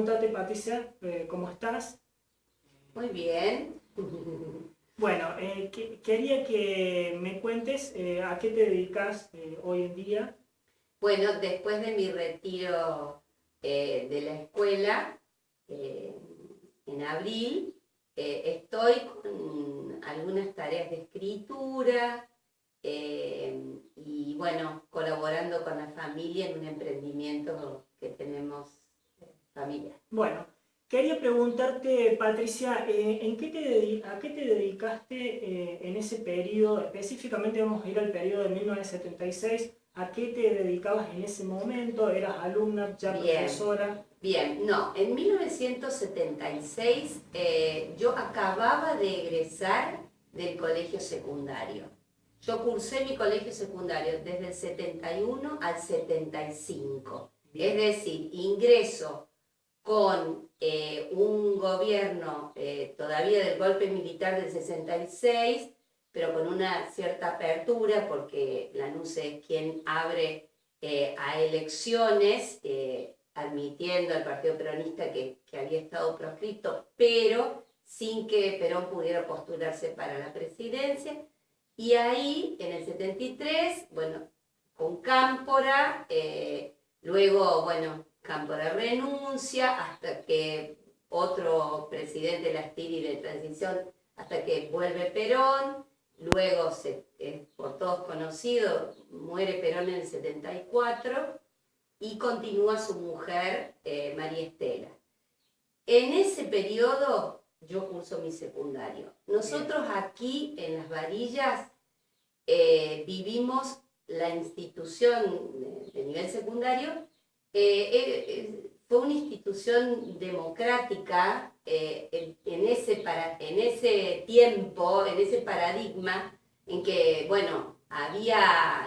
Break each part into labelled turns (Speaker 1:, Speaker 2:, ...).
Speaker 1: preguntarte, Patricia, ¿cómo estás?
Speaker 2: Muy bien.
Speaker 1: Bueno, quería que me cuentes a qué te dedicas hoy en día.
Speaker 2: Bueno, después de mi retiro de la escuela, eh, en abril, estoy con algunas tareas de escritura y bueno, colaborando con la familia en un emprendimiento que tenemos familiar.
Speaker 1: Bueno, quería preguntarte, Patricia, ¿a qué te dedicaste en ese periodo? Específicamente vamos a ir al periodo de 1976. ¿A qué te dedicabas en ese momento? ¿Eras alumna, ya
Speaker 2: Bien.
Speaker 1: profesora?
Speaker 2: Bien, no, en 1976 yo acababa de egresar del colegio secundario. Yo cursé mi colegio secundario desde el 71 al 75. Es decir, ingreso con un gobierno todavía del golpe militar del 66, pero con una cierta apertura, porque la NUCE es quien abre a elecciones, admitiendo al Partido Peronista que había estado proscripto, pero sin que Perón pudiera postularse para la presidencia. Y ahí, en el 73, bueno, con Cámpora, luego, bueno, Cámpora renuncia hasta que otro presidente de la Astiri de transición, hasta que vuelve Perón. Luego, por todos conocido, muere Perón en el 74 y continúa su mujer, María Estela. En ese periodo yo curso mi secundario. Nosotros aquí en Las Varillas vivimos la institución de nivel secundario. Fue una institución democrática en ese tiempo, en ese paradigma en que, bueno,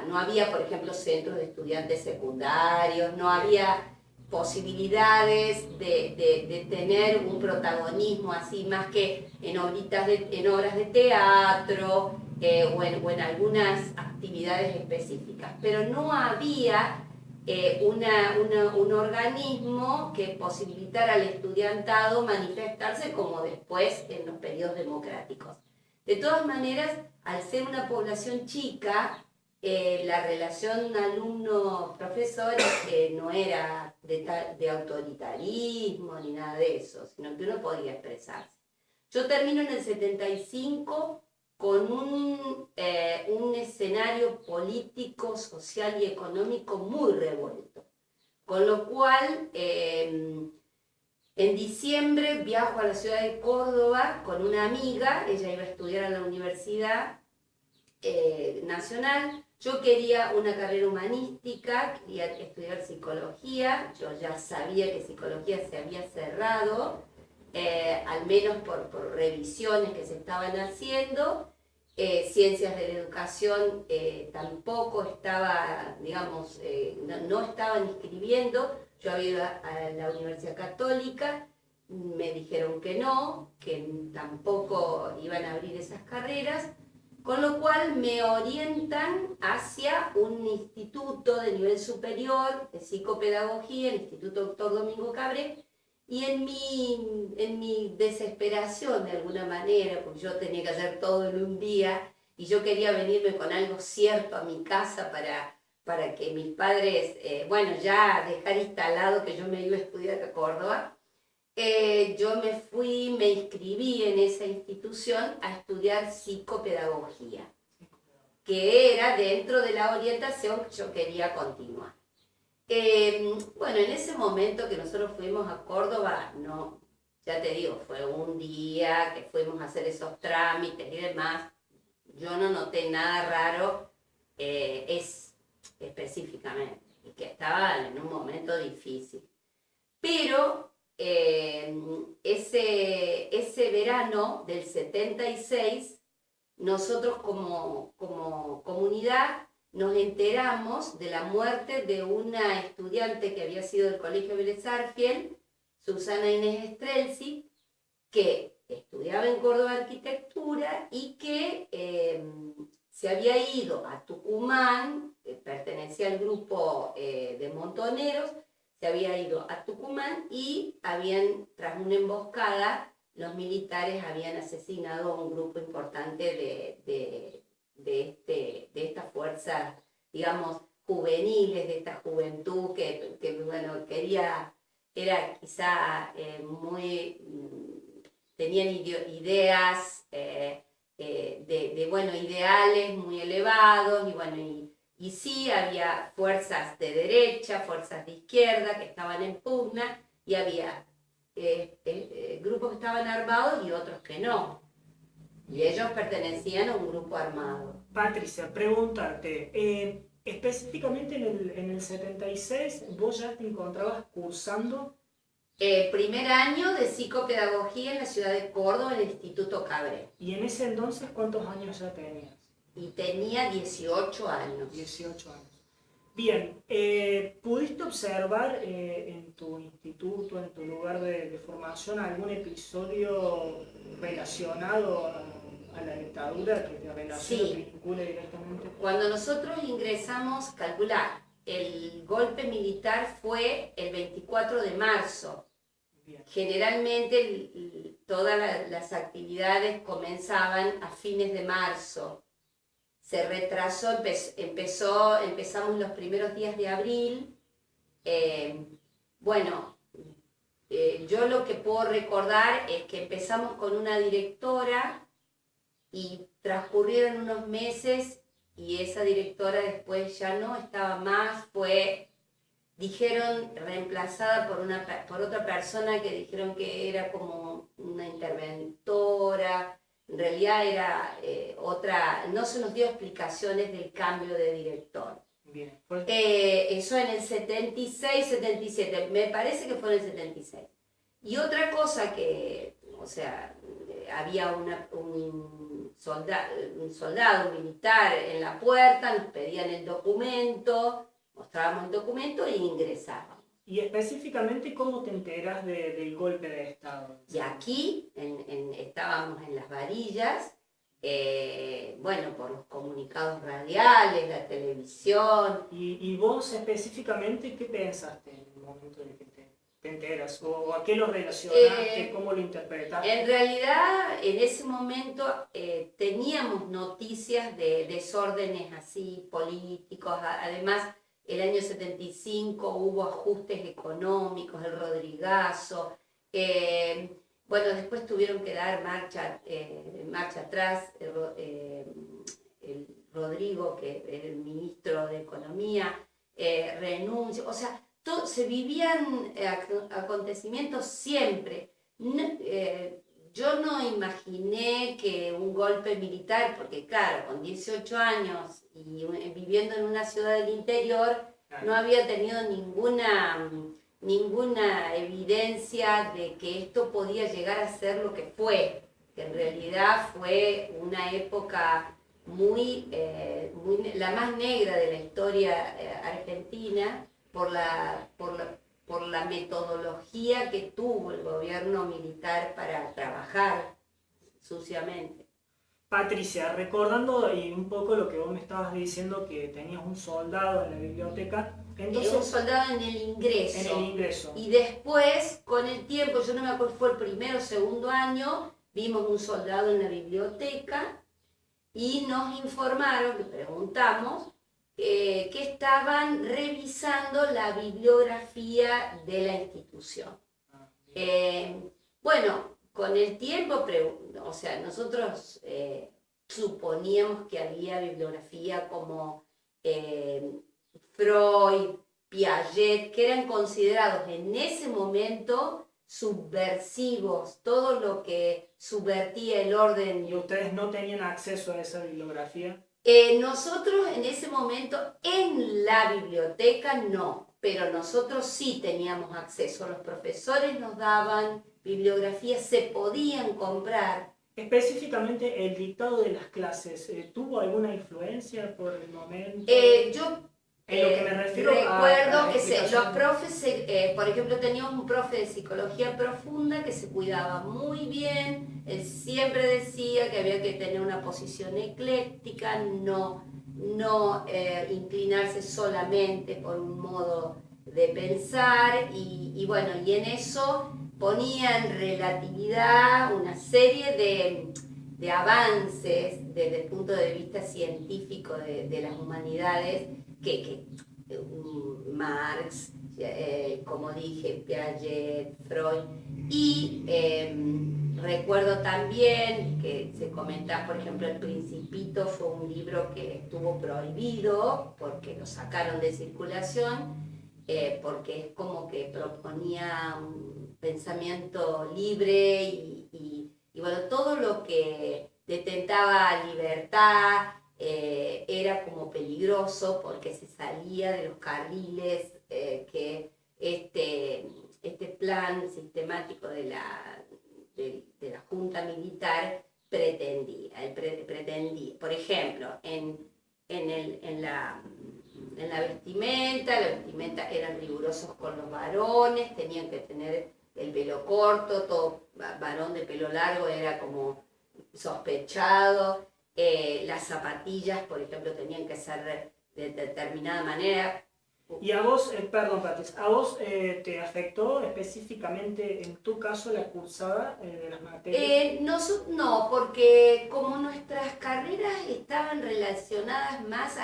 Speaker 2: no había, por ejemplo, centros de estudiantes secundarios, no había posibilidades de tener un protagonismo así más que en obras de teatro o en algunas actividades específicas, pero no había un organismo que posibilitara al estudiantado manifestarse como después en los periodos democráticos. De todas maneras, al ser una población chica, la relación alumno-profesor no era de autoritarismo ni nada de eso, sino que uno podía expresarse. Yo termino en el 75 con un escenario político, social y económico muy revuelto. Con lo cual, en diciembre viajo a la ciudad de Córdoba con una amiga, ella iba a estudiar a la Universidad Nacional. Yo quería una carrera humanística, quería estudiar psicología, yo ya sabía que psicología se había cerrado, al menos por revisiones que se estaban haciendo. Ciencias de la educación tampoco estaba, digamos, no estaban inscribiendo. Yo había ido a la Universidad Católica, me dijeron que no, que tampoco iban a abrir esas carreras, con lo cual me orientan hacia un instituto de nivel superior de psicopedagogía, el Instituto Dr. Domingo Cabré. Y en mi desesperación, de alguna manera, porque yo tenía que hacer todo en un día y yo quería venirme con algo cierto a mi casa para que mis padres, bueno, ya dejar instalado que yo me iba a estudiar a Córdoba, yo me inscribí en esa institución a estudiar psicopedagogía, que era dentro de la orientación que yo quería continuar. Bueno, en ese momento que nosotros fuimos a Córdoba, no, ya te digo, fue un día que fuimos a hacer esos trámites y demás, yo no noté nada raro, específicamente, y que estaba en un momento difícil. Pero ese verano del 76, nosotros como comunidad nos enteramos de la muerte de una estudiante que había sido del Colegio Vélez Sarsfield, Susana Inés Strelzi, que estudiaba en Córdoba Arquitectura y que se había ido a Tucumán, pertenecía al grupo de montoneros, se había ido a Tucumán y tras una emboscada, los militares habían asesinado a un grupo importante de estas fuerzas, digamos, juveniles, de esta juventud que bueno, era quizá tenían ideas bueno, ideales muy elevados, y bueno, y sí había fuerzas de derecha, fuerzas de izquierda que estaban en pugna, y había grupos que estaban armados y otros que no. Y ellos pertenecían a un grupo armado.
Speaker 1: Patricia, preguntarte, específicamente en el 76, ¿vos ya te encontrabas cursando?
Speaker 2: Primer año de psicopedagogía en la ciudad de Córdoba, en el Instituto Cabré.
Speaker 1: ¿Y en ese entonces cuántos años ya tenías?
Speaker 2: Y tenía 18 años.
Speaker 1: 18 años. Bien, ¿pudiste observar en tu instituto, en tu lugar de formación, algún episodio relacionado a la dictadura que te relacione,
Speaker 2: Sí.
Speaker 1: te vincule directamente?
Speaker 2: Cuando nosotros ingresamos, calcular, el golpe militar fue el 24 de marzo.
Speaker 1: Bien.
Speaker 2: Generalmente todas las actividades comenzaban a fines de marzo. Se retrasó, empezamos los primeros días de abril. Yo lo que puedo recordar es que empezamos con una directora y transcurrieron unos meses y esa directora después ya no estaba más, dijeron, reemplazada por otra persona que dijeron que era como una interventora. En realidad era otra, no se nos dio explicaciones del cambio de director.
Speaker 1: Bien. Pues...
Speaker 2: eso en el 76, 77, me parece que fue en el 76. Y otra cosa que, o sea, había un soldado, un militar en la puerta, nos pedían el documento, mostrábamos el documento e ingresábamos.
Speaker 1: Y específicamente, ¿cómo te enteras del golpe de Estado?
Speaker 2: Y aquí estábamos en las varillas, bueno, por los comunicados radiales, la televisión.
Speaker 1: ¿Y vos específicamente qué pensaste en el momento en el que te enteras? ¿O a qué lo relacionaste? ¿Cómo lo interpretaste?
Speaker 2: En realidad, en ese momento teníamos noticias de desórdenes así políticos. Además, el año 75 hubo ajustes económicos, el Rodrigazo. Bueno, después tuvieron que dar marcha atrás. El Rodrigo, que era el ministro de Economía, renuncia. O sea, se vivían acontecimientos siempre. Yo no imaginé que un golpe militar, porque claro, con 18 años y viviendo en una ciudad del interior, no había tenido ninguna evidencia de que esto podía llegar a ser lo que fue, que en realidad fue una época la más negra de la historia argentina, por la metodología que tuvo el gobierno militar para trabajar suciamente.
Speaker 1: Patricia, recordando y un poco lo que vos me estabas diciendo, que tenías un soldado en la biblioteca. Entonces,
Speaker 2: un soldado en el ingreso.
Speaker 1: En el ingreso.
Speaker 2: Y después, con el tiempo, yo no me acuerdo, fue el primero o segundo año, vimos un soldado en la biblioteca y nos informaron, le preguntamos, que estaban revisando la bibliografía de la institución. Bueno, con el tiempo, o sea, nosotros suponíamos que había bibliografía como Freud, Piaget, que eran considerados en ese momento subversivos, todo lo que subvertía el orden.
Speaker 1: ¿Y ustedes no tenían acceso a esa bibliografía?
Speaker 2: Nosotros en ese momento en la biblioteca no, pero nosotros sí teníamos acceso. Los profesores nos daban bibliografías, se podían comprar.
Speaker 1: Específicamente el dictado de las clases, ¿tuvo alguna influencia por el momento?
Speaker 2: Yo
Speaker 1: en lo que me refiero
Speaker 2: recuerdo que los profes, por ejemplo, teníamos un profe de psicología profunda que se cuidaba muy bien. Él siempre decía que había que tener una posición ecléctica, no inclinarse solamente por un modo de pensar y bueno, y en eso ponía en relatividad una serie de avances desde el punto de vista científico de las humanidades que Marx, como dije, Piaget, Freud, y recuerdo también que se comenta, por ejemplo, El Principito fue un libro que estuvo prohibido porque lo sacaron de circulación, porque es como que proponía un pensamiento libre y bueno, todo lo que detentaba libertad era como peligroso porque se salía de los carriles que este plan sistemático de la Junta Militar pretendía. Por ejemplo, en la vestimenta eran rigurosos con los varones, tenían que tener el pelo corto, todo varón de pelo largo era como sospechado, las zapatillas, por ejemplo, tenían que ser de determinada manera.
Speaker 1: Y a vos, perdón Patricia, ¿a vos te afectó específicamente en tu caso la cursada de las materias?
Speaker 2: No, porque como nuestras carreras estaban relacionadas más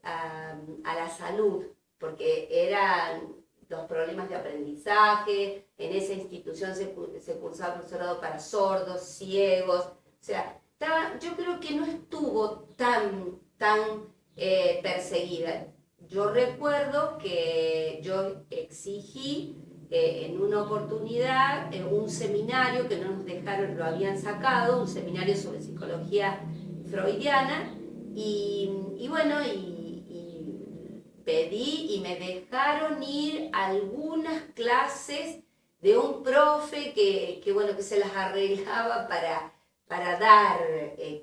Speaker 2: a la salud, porque eran los problemas de aprendizaje, en esa institución se cursaba profesorado para sordos, ciegos, o sea, yo creo que no estuvo tan perseguida. Yo recuerdo que yo exigí en una oportunidad un seminario que no nos dejaron, lo habían sacado, un seminario sobre psicología freudiana, y bueno, y pedí y me dejaron ir a algunas clases de un profe que bueno, que se las arreglaba para dar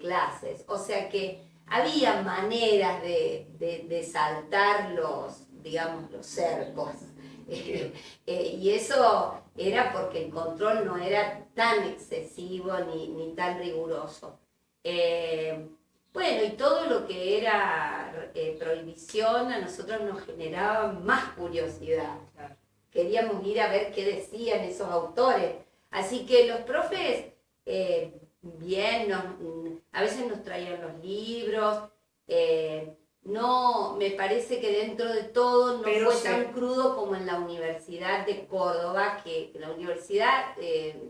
Speaker 2: clases. O sea que había maneras de saltar digamos, los cercos. Y eso era porque el control no era tan excesivo ni tan riguroso. Bueno, y todo lo que era prohibición a nosotros nos generaba más curiosidad. Queríamos ir a ver qué decían esos autores. Así que los profes, bien, a veces nos traían los libros. No, me parece que dentro de todo no fue tan crudo como en la Universidad de Córdoba, que en la universidad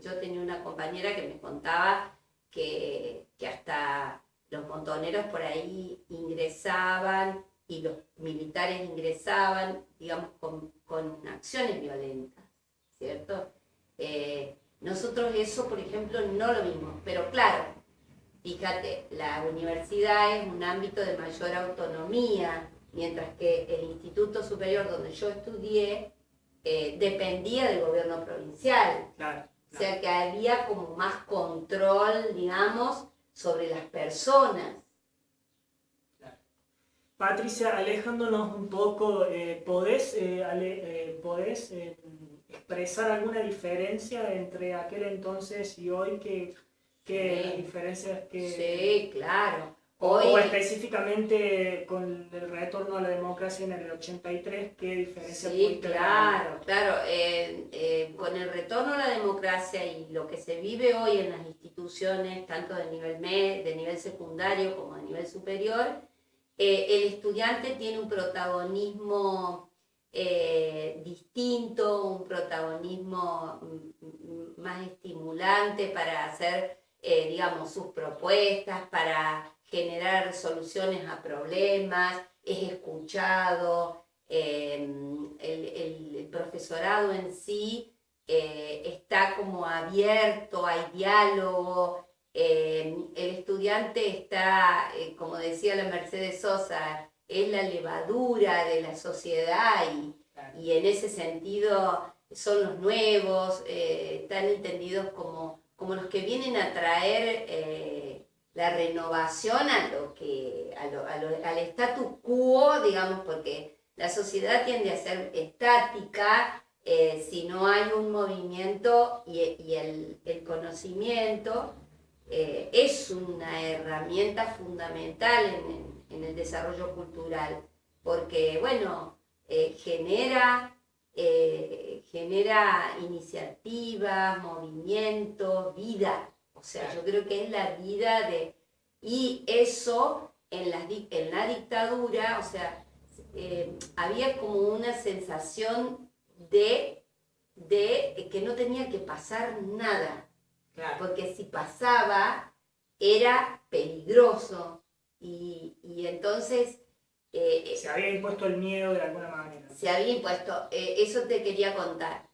Speaker 2: yo tenía una compañera que me contaba que hasta los montoneros por ahí ingresaban y los militares ingresaban, digamos, con acciones violentas, ¿cierto? Nosotros eso, por ejemplo, no lo vimos, pero claro, fíjate, la universidad es un ámbito de mayor autonomía, mientras que el Instituto Superior donde yo estudié dependía del gobierno provincial.
Speaker 1: Claro.
Speaker 2: O sea que había como más control, digamos, sobre las personas.
Speaker 1: Claro. Patricia, alejándonos un poco, ¿podés expresar alguna diferencia entre aquel entonces y hoy? ¿Qué diferencias que...
Speaker 2: Sí, claro.
Speaker 1: O específicamente con el retorno a la democracia en el 83, ¿qué diferencia
Speaker 2: sí, claro. Con el retorno a la democracia y lo que se vive hoy en las instituciones, tanto de nivel secundario como de nivel superior, el estudiante tiene un protagonismo distinto, un protagonismo más estimulante para hacer, digamos, sus propuestas, para generar soluciones a problemas, es escuchado, el profesorado en sí está como abierto, hay diálogo, el estudiante está, como decía la Mercedes Sosa, es la levadura de la sociedad y en ese sentido son los nuevos, están entendidos como los que vienen a traer la renovación al status quo, digamos, porque la sociedad tiende a ser estática si no hay un movimiento y el conocimiento es una herramienta fundamental en el desarrollo cultural, porque, bueno, genera genera iniciativa, movimiento, vida. O sea, yo creo que es la vida de... Y eso en la dictadura, o sea, había como una sensación de que no tenía que pasar nada.
Speaker 1: Claro.
Speaker 2: Porque si pasaba, era peligroso. Y entonces...
Speaker 1: se había impuesto el miedo de alguna manera.
Speaker 2: Se había impuesto, eso te quería contar,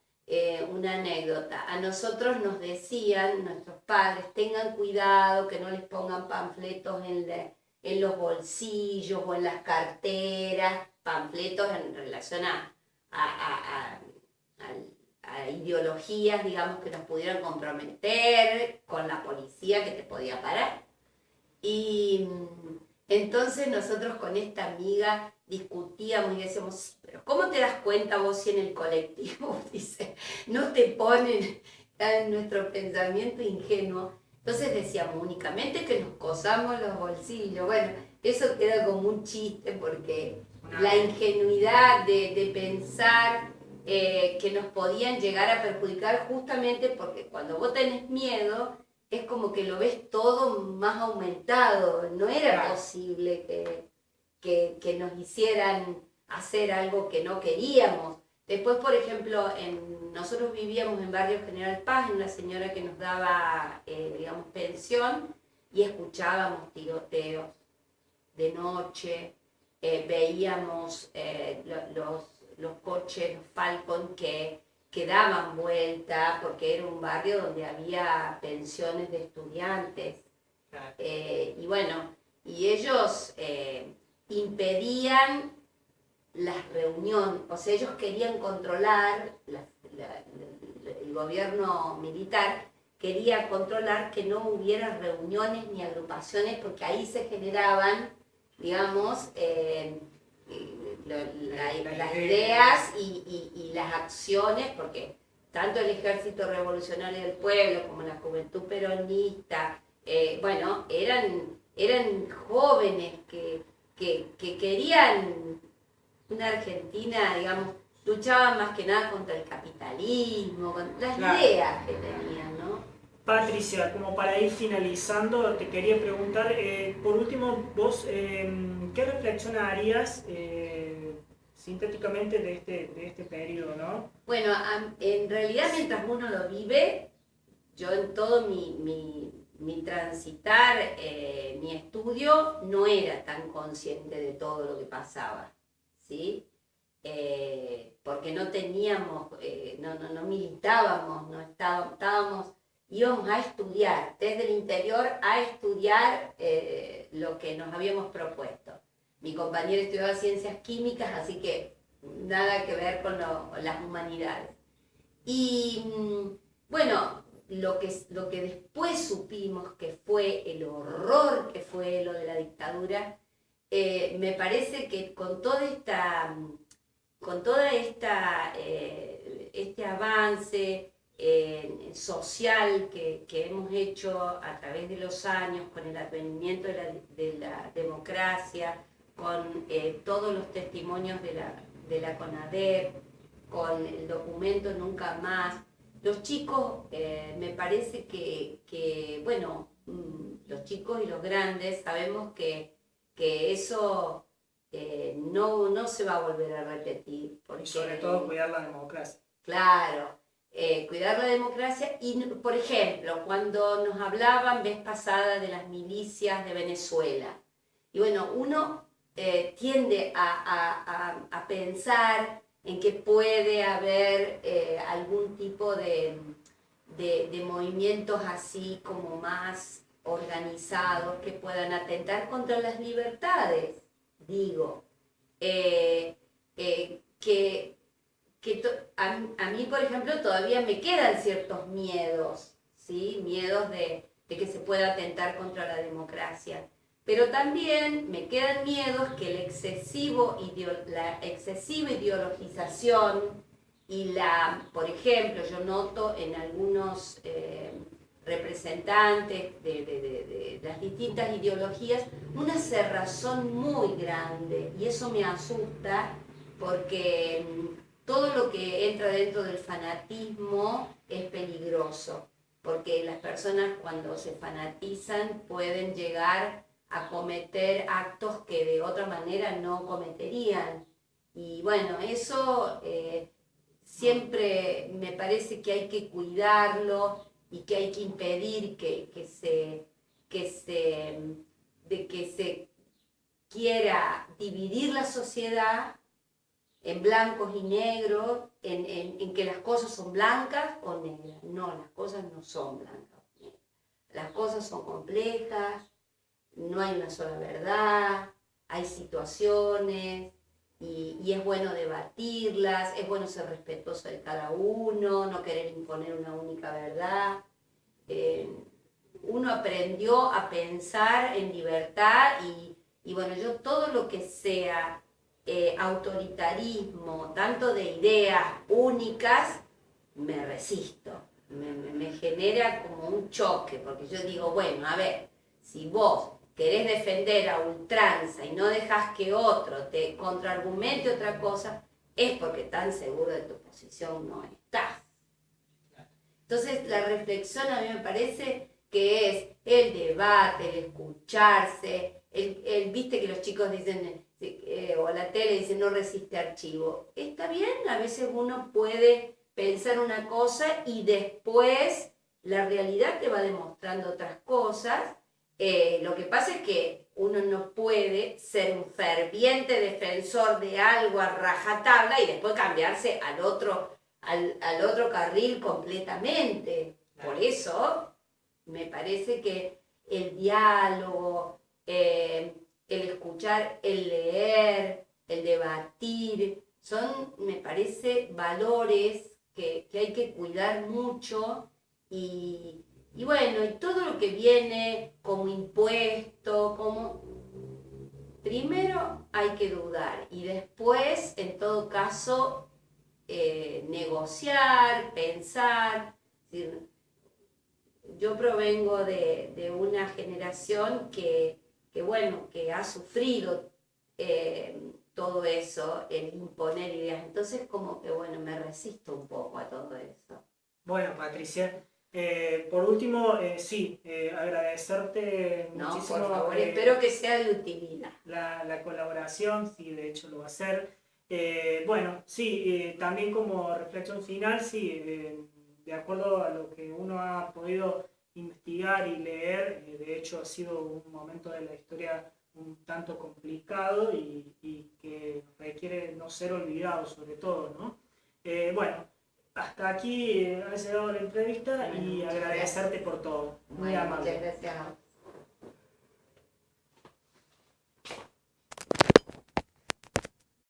Speaker 2: una anécdota. A nosotros nos decían nuestros padres, tengan cuidado que no les pongan panfletos en los bolsillos o en las carteras, panfletos en relación a ideologías, digamos, que nos pudieran comprometer, con la policía que te podía parar. Y entonces nosotros con esta amiga discutíamos y decíamos, pero ¿cómo te das cuenta vos si en el colectivo, dice, no te ponen en nuestro pensamiento ingenuo? Entonces decíamos únicamente que nos cosamos los bolsillos. Bueno, eso queda como un chiste porque la ingenuidad de pensar que nos podían llegar a perjudicar justamente porque cuando vos tenés miedo es como que lo ves todo más aumentado. No era posible que nos hicieran hacer algo que no queríamos. Después, por ejemplo, nosotros vivíamos en Barrio General Paz, una señora que nos daba, digamos, pensión, y escuchábamos tiroteos de noche, veíamos los coches, los Falcon que daban vuelta, porque era un barrio donde había pensiones de estudiantes. Y bueno, y ellos impedían las reuniones, o sea, ellos querían controlar, el gobierno militar quería controlar que no hubiera reuniones ni agrupaciones, porque ahí se generaban, digamos, las ideas y las acciones, porque tanto el Ejército Revolucionario del Pueblo como la Juventud Peronista, bueno, eran jóvenes que querían una Argentina, digamos, luchaban más que nada contra el capitalismo, con las ideas que tenían, ¿no?
Speaker 1: Patricia, como para ir finalizando, te quería preguntar, por último, vos, ¿qué reflexión harías sintéticamente de este periodo, no?
Speaker 2: Bueno, en realidad mientras uno lo vive, yo en todo mi transitar, mi estudio, no era tan consciente de todo lo que pasaba, ¿sí? Porque no teníamos, no militábamos, no estábamos, íbamos a estudiar, desde el interior a estudiar lo que nos habíamos propuesto. Mi compañera estudiaba ciencias químicas, así que nada que ver con las humanidades. Y bueno, lo que después supimos que fue el horror que fue lo de la dictadura, me parece que con toda este avance social que hemos hecho a través de los años, con el advenimiento de la democracia, con todos los testimonios de la CONADEP, con el documento Nunca Más, los chicos, me parece que bueno, los chicos y los grandes sabemos que eso no se va a volver a repetir. Porque,
Speaker 1: y sobre todo cuidar la democracia.
Speaker 2: Claro, cuidar la democracia y, por ejemplo, cuando nos hablaban vez pasada de las milicias de Venezuela, y bueno, uno tiende a pensar en que puede haber algún tipo de movimientos así como más organizados que puedan atentar contra las libertades, digo, a mí, por ejemplo, todavía me quedan ciertos miedos, ¿sí? Miedos de que se pueda atentar contra la democracia. Pero también me quedan miedos que la excesiva ideologización y por ejemplo, yo noto en algunos representantes de las distintas ideologías una cerrazón muy grande, y eso me asusta porque todo lo que entra dentro del fanatismo es peligroso, porque las personas cuando se fanatizan pueden llegar a cometer actos que de otra manera no cometerían. Y bueno, eso siempre me parece que hay que cuidarlo y que hay que impedir que se quiera dividir la sociedad en blancos y negros, en que las cosas son blancas o negras. No, las cosas no son blancas o negras. Las cosas son complejas, no hay una sola verdad, hay situaciones y es bueno debatirlas, es bueno ser respetuoso de cada uno, no querer imponer una única verdad. Uno aprendió a pensar en libertad y bueno, yo todo lo que sea autoritarismo, tanto de ideas únicas, me resisto, me genera como un choque, porque yo digo, bueno, a ver, si vos querés defender a ultranza y no dejás que otro te contraargumente otra cosa, es porque tan seguro de tu posición no estás. Entonces la reflexión a mí me parece que es el debate, el escucharse, viste que los chicos dicen, o la tele dice no resiste archivo. Está bien, a veces uno puede pensar una cosa y después la realidad te va demostrando otras cosas. Lo que pasa es que uno no puede ser un ferviente defensor de algo a rajatabla y después cambiarse al otro carril completamente. Por eso me parece que el diálogo, el escuchar, el leer, el debatir, son, me parece, valores que hay que cuidar mucho y bueno, y todo lo que viene como impuesto, primero hay que dudar y después, en todo caso, negociar, pensar. Es decir, yo provengo de una generación que ha sufrido todo eso, el imponer ideas. Entonces, como que, bueno, me resisto un poco a todo eso.
Speaker 1: Bueno, Patricia, por último, sí, agradecerte muchísimo.
Speaker 2: No, por favor, espero que sea de utilidad.
Speaker 1: La colaboración, sí, de hecho lo va a ser. Bueno, sí, también como reflexión final, sí, de acuerdo a lo que uno ha podido investigar y leer, de hecho ha sido un momento de la historia un tanto complicado y que requiere no ser olvidado sobre todo, ¿no? Bueno, hasta aquí ha llegado la entrevista y agradecerte por todo. Muy amable.
Speaker 2: Muchas gracias.